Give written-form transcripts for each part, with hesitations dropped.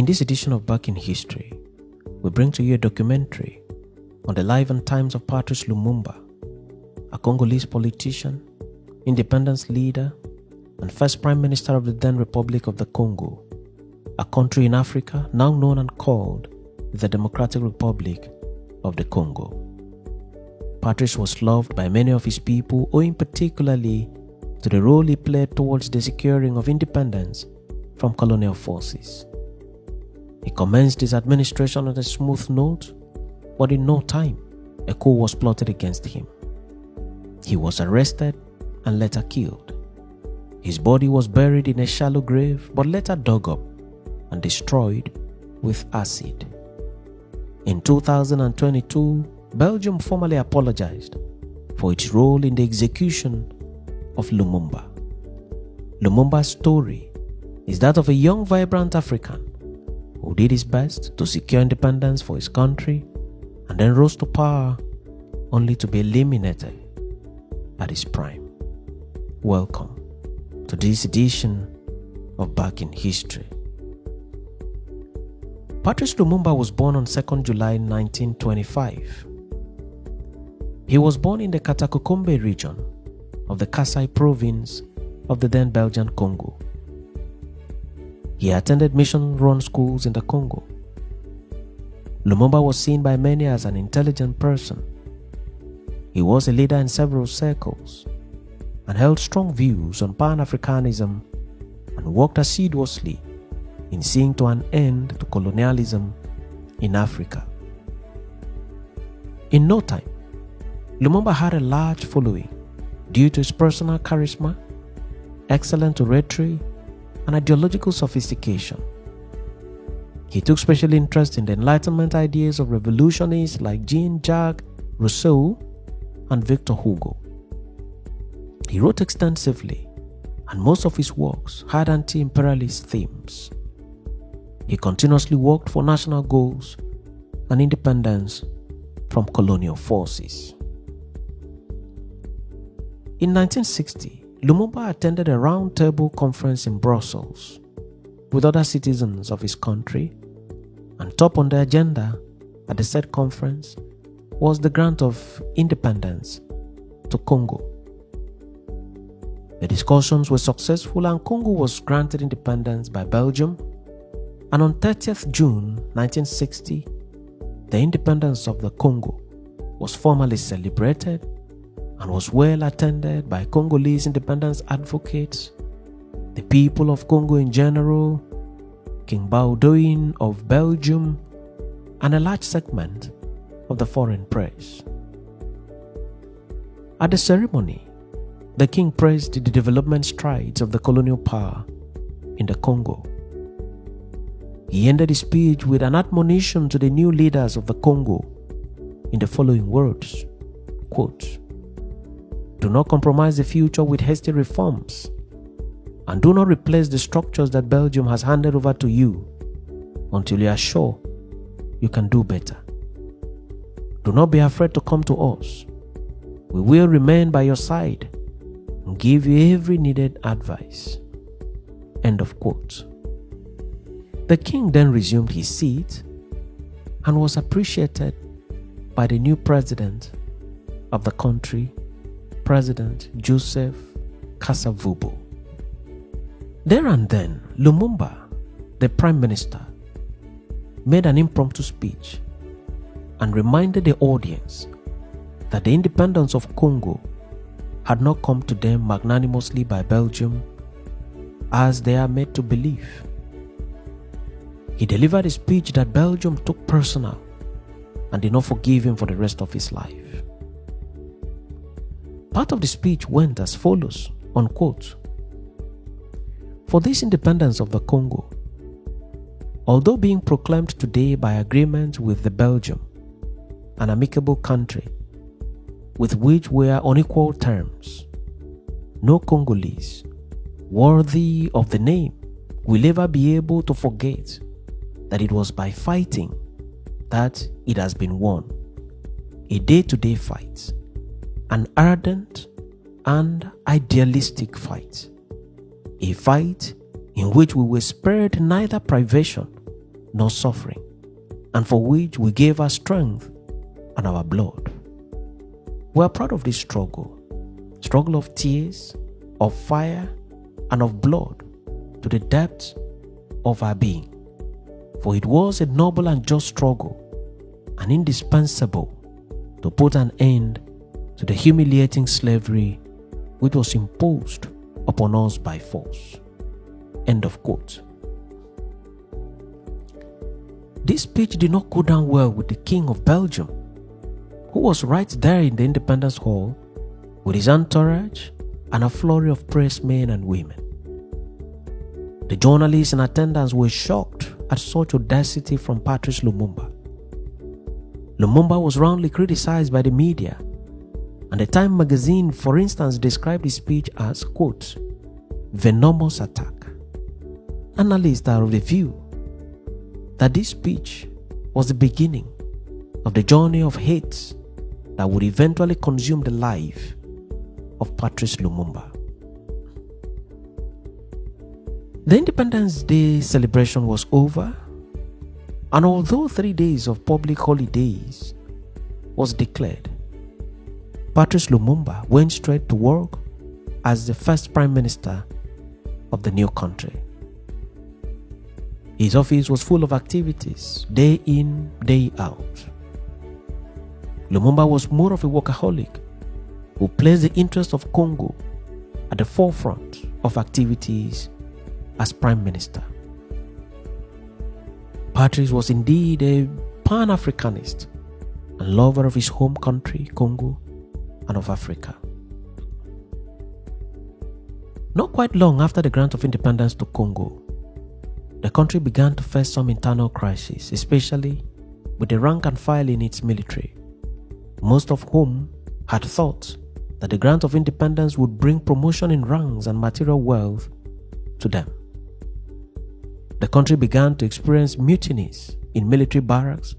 In this edition of Back in History, we bring to you a documentary on the life and times of Patrice Lumumba, a Congolese politician, independence leader, and first Prime Minister of the then Republic of the Congo, a country in Africa now known and called the Democratic Republic of the Congo. Patrice was loved by many of his people, owing particularly to the role he played towards the securing of independence from colonial forces. He commenced his administration on a smooth note, but in no time, a coup was plotted against him. He was arrested and later killed. His body was buried in a shallow grave, but later dug up and destroyed with acid. In 2022, Belgium formally apologized for its role in the execution of Lumumba. Lumumba's story is that of a young, vibrant African who did his best to secure independence for his country and then rose to power only to be eliminated at his prime. Welcome to this edition of Back in History. Patrice Lumumba was born on 2nd July 1925. He was born in the Katakokombe region of the Kasai province of the then Belgian Congo. He attended mission-run schools in the Congo. Lumumba was seen by many as an intelligent person. He was a leader in several circles and held strong views on Pan-Africanism and worked assiduously in seeing to an end to colonialism in Africa. In no time, Lumumba had a large following due to his personal charisma, excellent oratory, and ideological sophistication. He took special interest in the Enlightenment ideas of revolutionists like Jean-Jacques Rousseau and Victor Hugo. He wrote extensively, and most of his works had anti-imperialist themes. He continuously worked for national goals and independence from colonial forces. In 1960, Lumumba attended a round-table conference in Brussels with other citizens of his country, and top on the agenda at the said conference was the grant of independence to Congo. The discussions were successful and Congo was granted independence by Belgium, and on 30th June 1960, the independence of the Congo was formally celebrated and was well attended by Congolese independence advocates, the people of Congo in general, King Baudouin of Belgium, and a large segment of the foreign press. At the ceremony, the king praised the development strides of the colonial power in the Congo. He ended his speech with an admonition to the new leaders of the Congo in the following words, quote, "Do not compromise the future with hasty reforms, and do not replace the structures that Belgium has handed over to you until you are sure you can do better. Do not be afraid to come to us. We will remain by your side and give you every needed advice." End of quote. The king then resumed his seat and was appreciated by the new president of the country, President Joseph Kasavubu. There and then, Lumumba, the prime minister, made an impromptu speech and reminded the audience that the independence of Congo had not come to them magnanimously by Belgium, as they are made to believe. He delivered a speech that Belgium took personal and did not forgive him for the rest of his life. Part of the speech went as follows, unquote, "For this independence of the Congo, although being proclaimed today by agreement with the Belgium, an amicable country with which we are on equal terms, no Congolese worthy of the name will ever be able to forget that it was by fighting that it has been won. A day-to-day fight, an ardent and idealistic fight, a fight in which we were spared neither privation nor suffering, and for which we gave our strength and our blood. We are proud of this struggle of tears, of fire, and of blood to the depths of our being. For it was a noble and just struggle, and indispensable to put an end to the humiliating slavery which was imposed upon us by force. End of quote. This speech did not go down well with the King of Belgium, who was right there in the Independence Hall with his entourage and a flurry of press men and women. The journalists in attendance were shocked at such audacity from Patrice Lumumba. Lumumba was roundly criticized by the media, and the Time magazine, for instance, described his speech as, quote, venomous attack. Analysts are of the view that this speech was the beginning of the journey of hate that would eventually consume the life of Patrice Lumumba. The Independence Day celebration was over, and although 3 days of public holidays was declared, Patrice Lumumba went straight to work as the first Prime Minister of the new country. His office was full of activities, day in, day out. Lumumba was more of a workaholic who placed the interest of Congo at the forefront of activities as Prime Minister. Patrice was indeed a Pan-Africanist and lover of his home country, Congo, and of Africa. Not quite long after the grant of independence to Congo, the country began to face some internal crises, especially with the rank and file in its military, most of whom had thought that the grant of independence would bring promotion in ranks and material wealth to them. The country began to experience mutinies in military barracks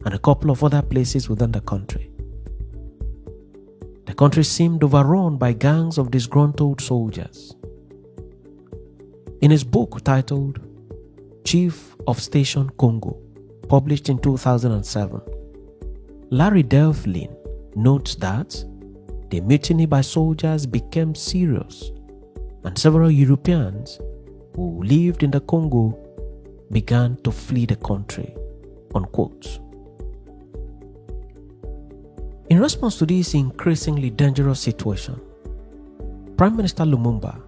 and a couple of other places within the country. The country seemed overrun by gangs of disgruntled soldiers. In his book titled Chief of Station Congo, published in 2007, Larry Delflin notes that the mutiny by soldiers became serious, and several Europeans who lived in the Congo began to flee the country, unquote. In response to this increasingly dangerous situation, Prime Minister Lumumba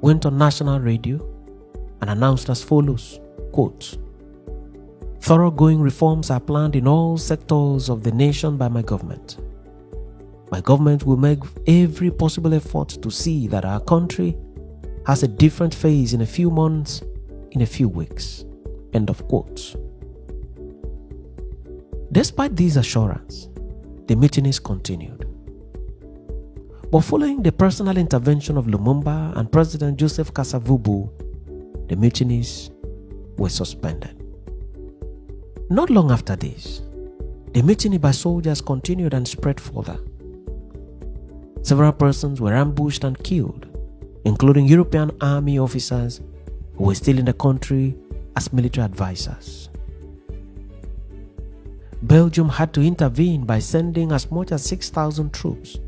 went on national radio and announced as follows, quote, thoroughgoing reforms are planned in all sectors of the nation by my government. My government will make every possible effort to see that our country has a different phase in a few months, in a few weeks. End of quote. Despite these assurances, the mutinies continued. But following the personal intervention of Lumumba and President Joseph Kasavubu, the mutinies were suspended. Not long after this, the mutiny by soldiers continued and spread further. Several persons were ambushed and killed, including European army officers who were still in the country as military advisors. Belgium had to intervene by sending as much as 6,000 troops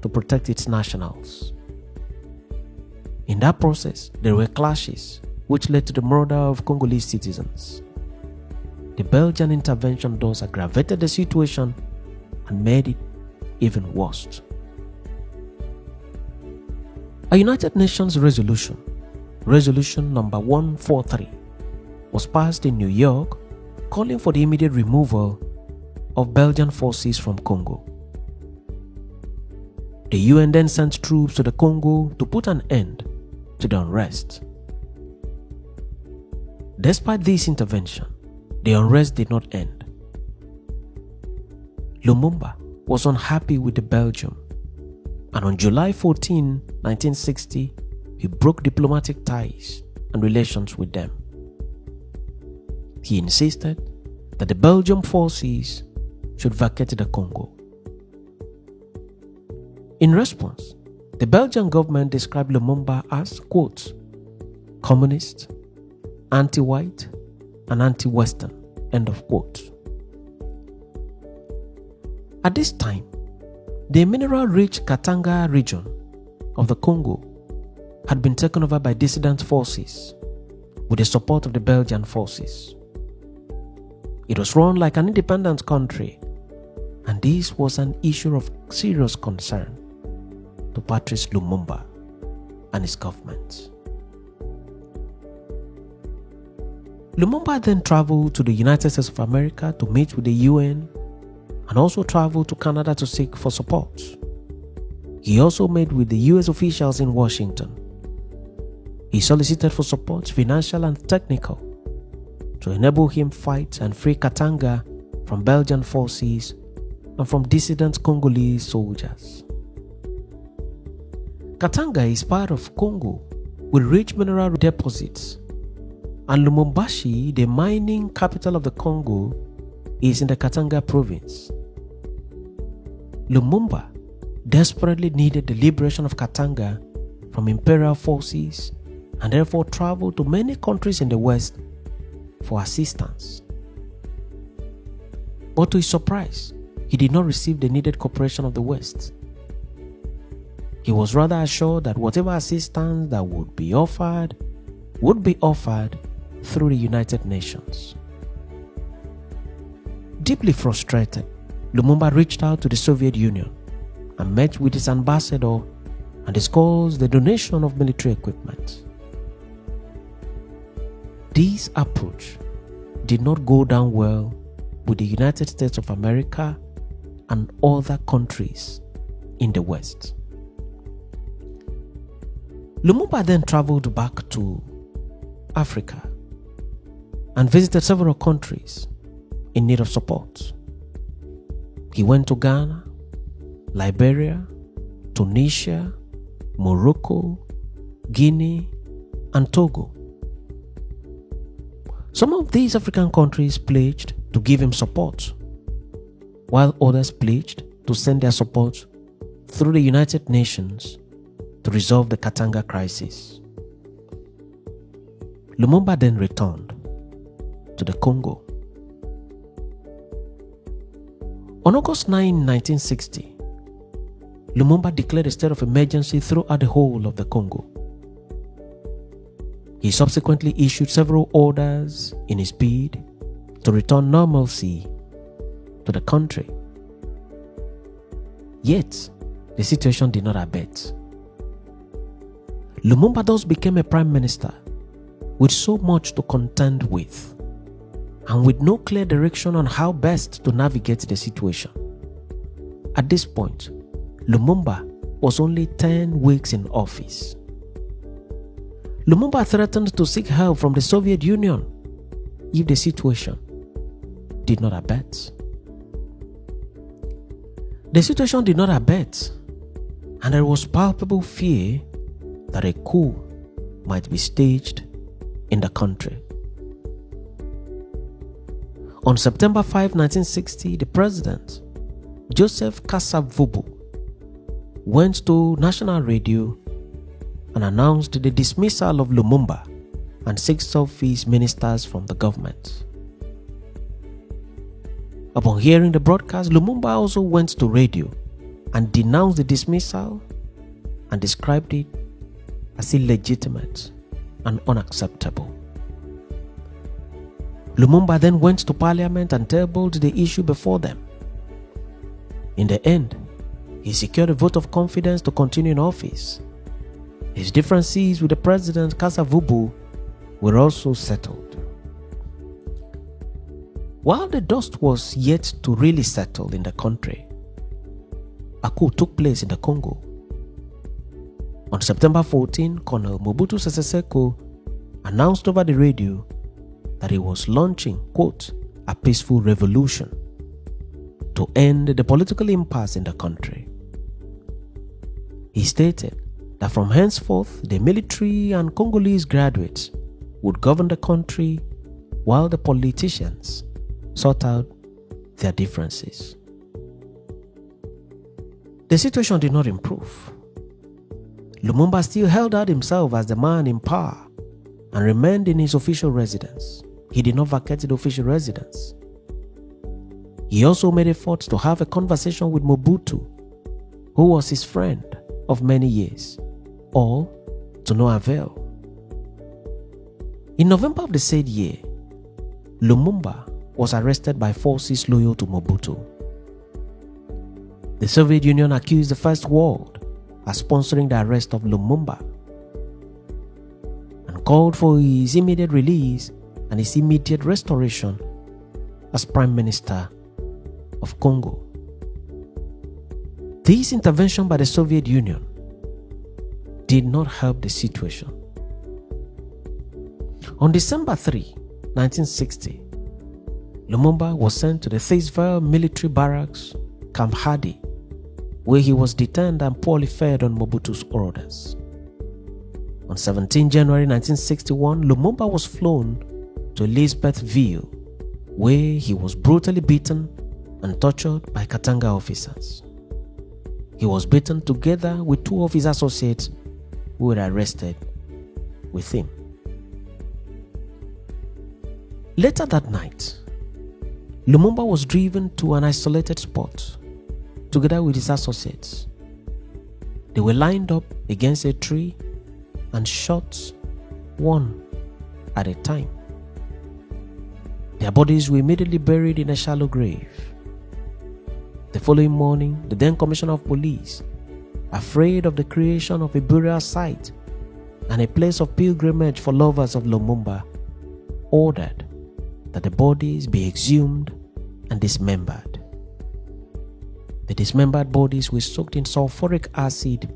to protect its nationals. In that process, there were clashes which led to the murder of Congolese citizens. The Belgian intervention thus aggravated the situation and made it even worse. A United Nations resolution, Resolution number 143, was passed in New York calling for the immediate removal of Belgian forces from Congo. The UN then sent troops to the Congo to put an end to the unrest. Despite this intervention, the unrest did not end. Lumumba was unhappy with the Belgium, and on July 14, 1960, he broke diplomatic ties and relations with them. He insisted that the Belgian forces should vacate the Congo. In response, the Belgian government described Lumumba as, quote, communist, anti-white, and anti-Western. End of quote. At this time, the mineral-rich Katanga region of the Congo had been taken over by dissident forces with the support of the Belgian forces. It was run like an independent country, and this was an issue of serious concern to Patrice Lumumba and his government. Lumumba then traveled to the United States of America to meet with the UN and also traveled to Canada to seek for support. He also met with the US officials in Washington. He solicited for support, financial and technical, to enable him fight and free Katanga from Belgian forces and from dissident Congolese soldiers. Katanga is part of Congo with rich mineral deposits, and Lumumbashi, the mining capital of the Congo, is in the Katanga province. Lumumba desperately needed the liberation of Katanga from imperial forces and therefore traveled to many countries in the West for assistance. But to his surprise, he did not receive the needed cooperation of the West. He was rather assured that whatever assistance that would be offered through the United Nations. Deeply frustrated, Lumumba reached out to the Soviet Union and met with its ambassador and discussed the donation of military equipment. This approach did not go down well with the United States of America and other countries in the West. Lumumba then traveled back to Africa and visited several countries in need of support. He went to Ghana, Liberia, Tunisia, Morocco, Guinea, and Togo. Some of these African countries pledged to give him support, while others pledged to send their support through the United Nations to resolve the Katanga crisis. Lumumba then returned to the Congo. On August 9, 1960, Lumumba declared a state of emergency throughout the whole of the Congo. He subsequently issued several orders in his bid to return normalcy to the country. Yet, the situation did not abate. Lumumba thus became a prime minister with so much to contend with, and with no clear direction on how best to navigate the situation. At this point, Lumumba was only 10 weeks in office. Lumumba threatened to seek help from the Soviet Union if the situation did not abate. The situation did not abate, and there was palpable fear that a coup might be staged in the country. On September 5, 1960, the president, Joseph Kasavubu, went to national radio and announced the dismissal of Lumumba and 6 of his ministers from the government. Upon hearing the broadcast, Lumumba also went to radio and denounced the dismissal and described it as illegitimate and unacceptable. Lumumba then went to Parliament and tabled the issue before them. In the end, he secured a vote of confidence to continue in office. His differences with the president, Kasavubu, were also settled. While the dust was yet to really settle in the country, a coup took place in the Congo. On September 14, Colonel Mobutu Sese Seko announced over the radio that he was launching, quote, a peaceful revolution to end the political impasse in the country. He stated that from henceforth the military and Congolese graduates would govern the country while the politicians sort out their differences. The situation did not improve. Lumumba still held out himself as the man in power and remained in his official residence, he did not vacate the official residence. He also made efforts to have a conversation with Mobutu, who was his friend of many years, all to no avail. In November of the said year, Lumumba was arrested by forces loyal to Mobutu. The Soviet Union accused the First World as sponsoring the arrest of Lumumba and called for his immediate release and his immediate restoration as Prime Minister of Congo. This intervention by the Soviet Union did not help the situation. On December 3, 1960, Lumumba was sent to the Theisville military barracks, Camp Hardy, where he was detained and poorly fed on Mobutu's orders. On 17 January 1961, Lumumba was flown to Elizabethville, where he was brutally beaten and tortured by Katanga officers. He was beaten together with two of his associates who were arrested with him. Later that night, Lumumba was driven to an isolated spot together with his associates. They were lined up against a tree and shot one at a time. Their bodies were immediately buried in a shallow grave. The following morning, the then Commissioner of Police, afraid of the creation of a burial site and a place of pilgrimage for lovers of Lumumba, ordered that the bodies be exhumed and dismembered. The dismembered bodies were soaked in sulfuric acid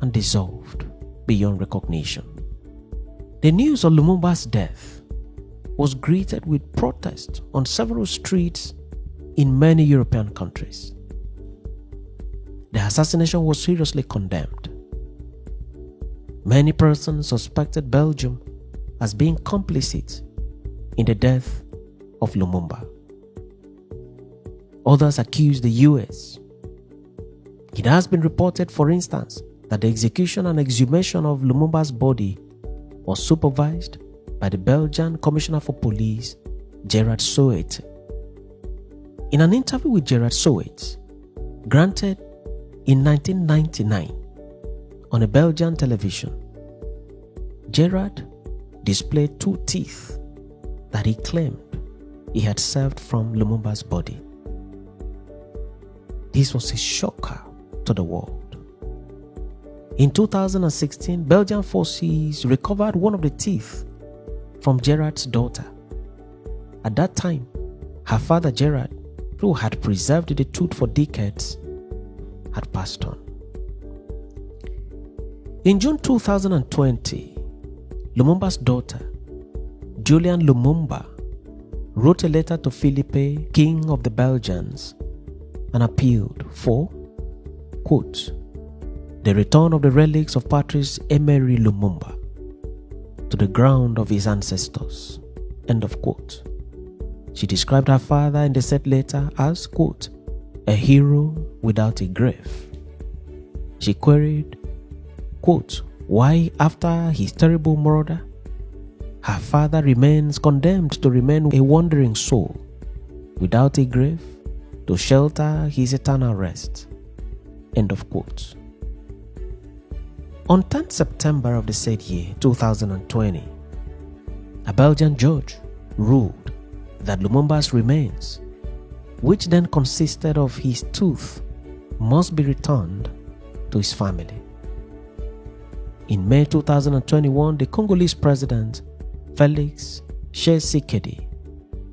and dissolved beyond recognition. The news of Lumumba's death was greeted with protest on several streets in many European countries. The assassination was seriously condemned. Many persons suspected Belgium as being complicit in the death of Lumumba. Others accused the US. It has been reported, for instance, that the execution and exhumation of Lumumba's body was supervised by the Belgian Commissioner for Police, Gerard Soet. In an interview with Gerard Soet, granted in 1999 on a Belgian television, Gerard displayed two teeth that he claimed he had served from Lumumba's body. This was a shocker to the world. In 2016, Belgian forces recovered one of the teeth from Gerard's daughter. At that time, her father Gerard, who had preserved the tooth for decades, had passed on. In June 2020, Lumumba's daughter, Julian Lumumba, wrote a letter to Philippe, King of the Belgians, and appealed for, quote, the return of the relics of Patrice Lumumba to the ground of his ancestors, end of quote. She described her father in the said letter as, quote, a hero without a grave. She queried, quote, why after his terrible murder, her father remains condemned to remain a wandering soul without a grave to shelter his eternal rest, end of quote. On 10th September of the said year, 2020, a Belgian judge ruled that Lumumba's remains, which then consisted of his tooth, must be returned to his family. In May 2021, the Congolese president, Felix Tshisekedi,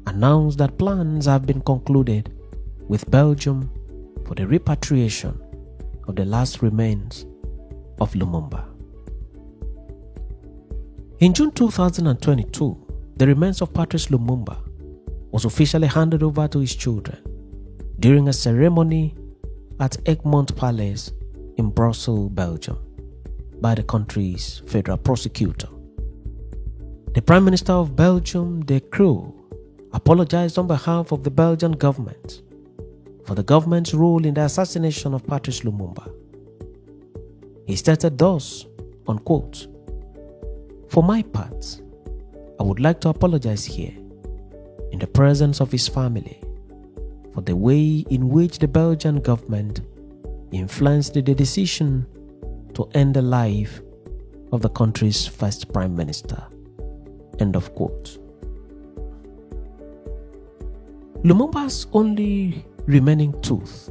announced that plans have been concluded with Belgium for the repatriation of the last remains of Lumumba. In June 2022, the remains of Patrice Lumumba was officially handed over to his children during a ceremony at Egmont Palace in Brussels, Belgium, by the country's federal prosecutor. The Prime Minister of Belgium, De Croo, apologized on behalf of the Belgian government for the government's role in the assassination of Patrice Lumumba. He stated thus, unquote, for my part, I would like to apologize here, in the presence of his family, for the way in which the Belgian government influenced the decision to end the life of the country's first prime minister." End of quote. Lumumba's only remaining tooth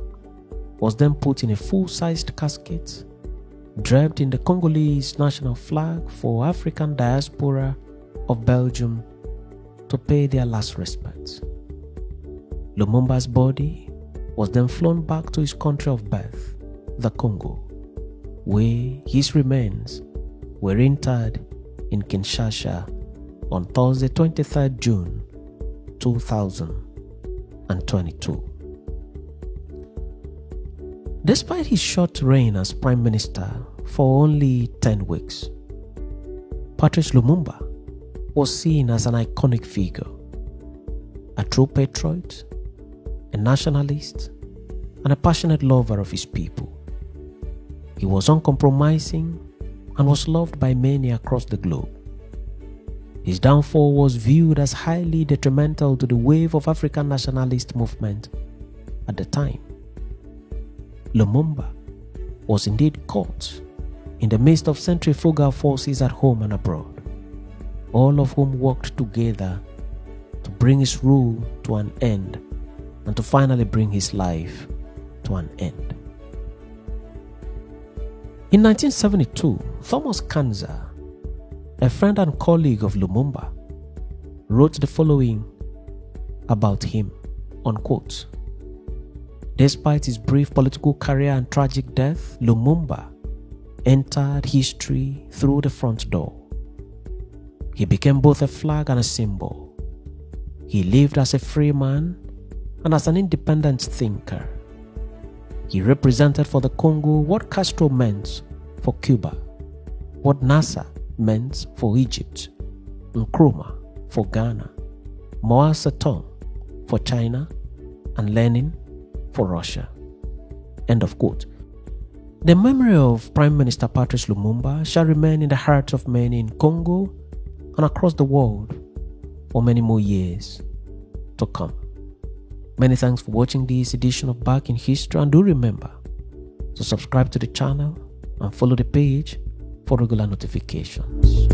was then put in a full-sized casket draped in the Congolese national flag for African diaspora of Belgium to pay their last respects. Lumumba's body was then flown back to his country of birth, the Congo, where his remains were interred in Kinshasa on Thursday, 23rd June 2022. Despite his short reign as Prime Minister for only 10 weeks, Patrice Lumumba was seen as an iconic figure, a true patriot, a nationalist, and a passionate lover of his people. He was uncompromising and was loved by many across the globe. His downfall was viewed as highly detrimental to the wave of African nationalist movement at the time. Lumumba was indeed caught in the midst of centrifugal forces at home and abroad, all of whom worked together to bring his rule to an end and to finally bring his life to an end. In 1972, Thomas Kanza, a friend and colleague of Lumumba, wrote the following about him, unquote: "Despite his brief political career and tragic death, Lumumba entered history through the front door. He became both a flag and a symbol. He lived as a free man and as an independent thinker. He represented for the Congo what Castro meant for Cuba, what Nasser meant for Egypt, Nkrumah for Ghana, Mao Zedong for China, and Lenin for Russia." End of quote. The memory of Prime Minister Patrice Lumumba shall remain in the hearts of many in Congo and across the world for many more years to come. Many thanks for watching this edition of Back in History, and do remember to subscribe to the channel and follow the page for regular notifications.